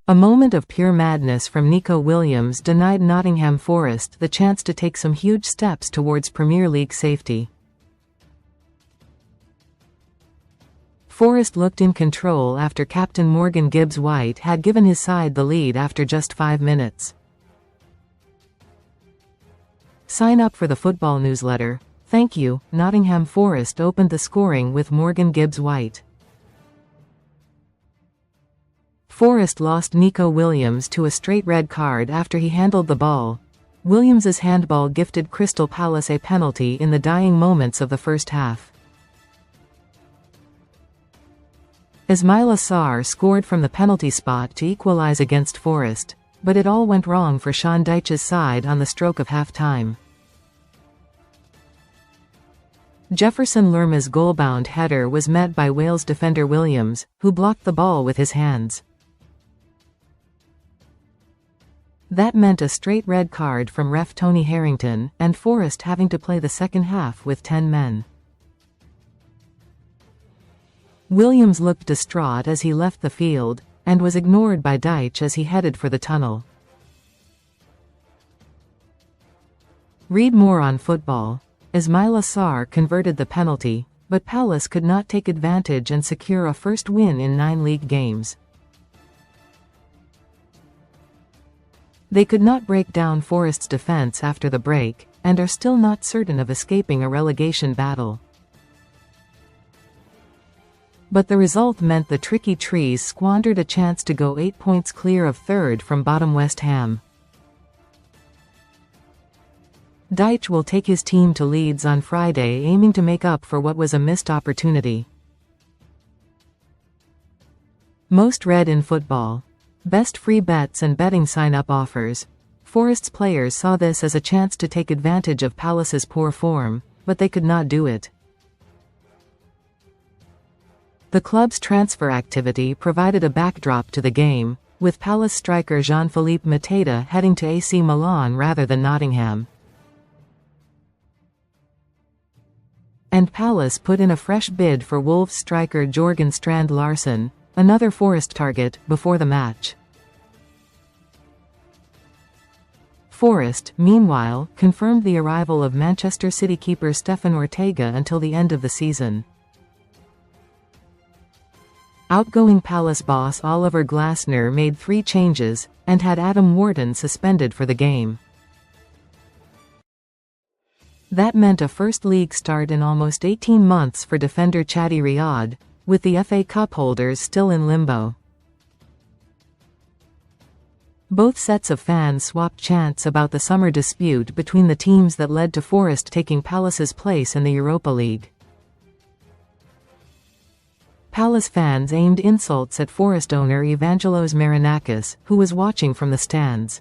A moment of pure madness from Neco Williams denied Nottingham Forest the chance to take some huge steps towards Premier League safety. Forest looked in control after captain Morgan Gibbs-White had given his side the lead after just 5 minutes. Sign up for the football newsletter. Thank you. Nottingham Forest opened the scoring with Morgan Gibbs-White. Forest lost Neco Williams to a straight red card after he handled the ball. Williams's handball gifted Crystal Palace a penalty in the dying moments of the first half. Ismaila Sarr scored from the penalty spot to equalise against Forest, but it all went wrong for Sean Dyche's side on the stroke of half-time. Jefferson Lerma's goalbound header was met by Wales defender Williams, who blocked the ball with his hands. That meant a straight red card from ref Tony Harrington, and Forest having to play the second half with 10 men. Williams looked distraught as he left the field, and was ignored by Dyche as he headed for the tunnel. Read more on football. Ismaila Sarr converted the penalty, but Palace could not take advantage and secure a first win in 9 league games. They could not break down Forest's defence after the break, and are still not certain of escaping a relegation battle. But the result meant the Tricky Trees squandered a chance to go 8 points clear of third from bottom West Ham. Dyche will take his team to Leeds on Friday, aiming to make up for what was a missed opportunity. Most read in football. Best free bets and betting sign-up offers. Forest's players saw this as a chance to take advantage of Palace's poor form, but they could not do it. The club's transfer activity provided a backdrop to the game, with Palace striker Jean-Philippe Mateta heading to AC Milan rather than Nottingham. And Palace put in a fresh bid for Wolves striker Jørgen Strand Larsen, another Forest target, before the match. Forest, meanwhile, confirmed the arrival of Manchester City keeper Stefan Ortega until the end of the season. Outgoing Palace boss Oliver Glasner made 3 changes, and had Adam Wharton suspended for the game. That meant a First League start in almost 18 months for defender Chadi Riyad, with the FA Cup holders still in limbo. Both sets of fans swapped chants about the summer dispute between the teams that led to Forest taking Palace's place in the Europa League. Palace fans aimed insults at Forest owner Evangelos Marinakis, who was watching from the stands.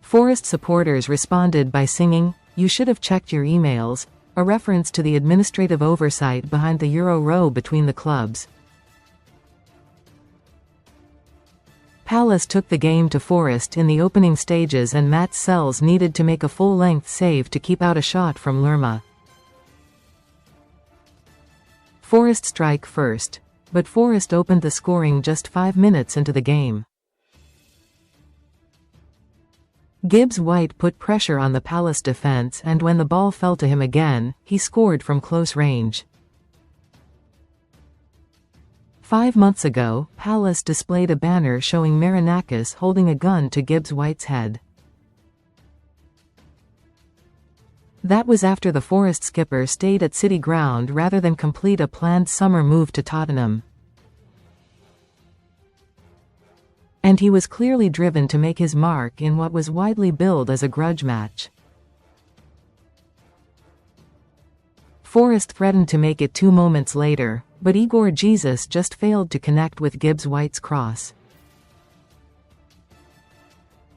Forest supporters responded by singing, "You should have checked your emails," a reference to the administrative oversight behind the Euro row between the clubs. Palace took the game to Forest in the opening stages, and Matt Sells needed to make a full-length save to keep out a shot from Lerma. Forest strike first, but Forest opened the scoring just 5 minutes into the game. Gibbs-White put pressure on the Palace defence, and when the ball fell to him again, he scored from close range. 5 months ago, Palace displayed a banner showing Marinakis holding a gun to Gibbs-White's head. That was after the Forest skipper stayed at City Ground rather than complete a planned summer move to Tottenham. And he was clearly driven to make his mark in what was widely billed as a grudge match. Forest threatened to make it 2 moments later, but Igor Jesus just failed to connect with Gibbs-White's cross.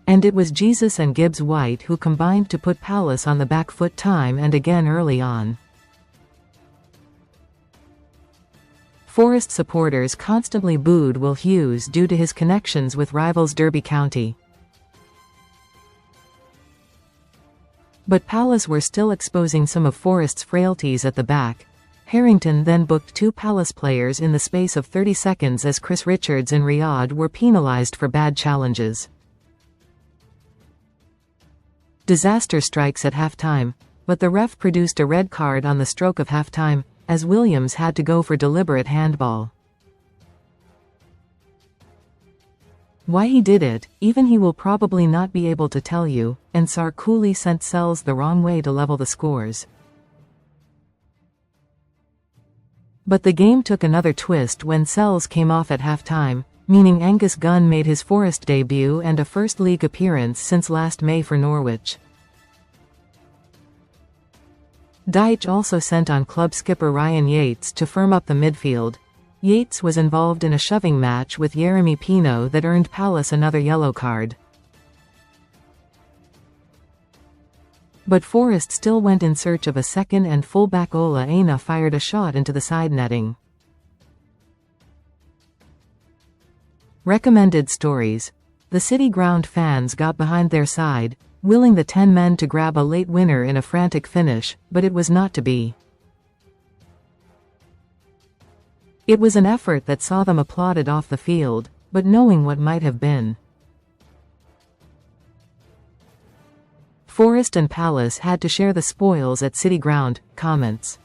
And it was Jesus and Gibbs-White who combined to put Palace on the back foot time and again early on. Forest supporters constantly booed Will Hughes due to his connections with rivals Derby County. But Palace were still exposing some of Forest's frailties at the back, Harrington then booked 2 Palace players in the space of 30 seconds as Chris Richards and Riyadh were penalised for bad challenges. Disaster strikes at half-time, but the ref produced a red card on the stroke of half-time, as Williams had to go for deliberate handball. Why he did it, even he will probably not be able to tell you, and Sarr coolly sent Sells the wrong way to level the scores. But the game took another twist when Sells came off at half-time, meaning Angus Gunn made his Forest debut and a first league appearance since last May for Norwich. Dyche also sent on club skipper Ryan Yates to firm up the midfield. Yates was involved in a shoving match with Yeremy Pino that earned Palace another yellow card. But Forest still went in search of a second, and fullback Ola Aina fired a shot into the side netting. Recommended stories. The City Ground fans got behind their side, willing the 10 men to grab a late winner in a frantic finish, but it was not to be. It was an effort that saw them applauded off the field, but knowing what might have been. Forest and Palace had to share the spoils at City Ground. Comments.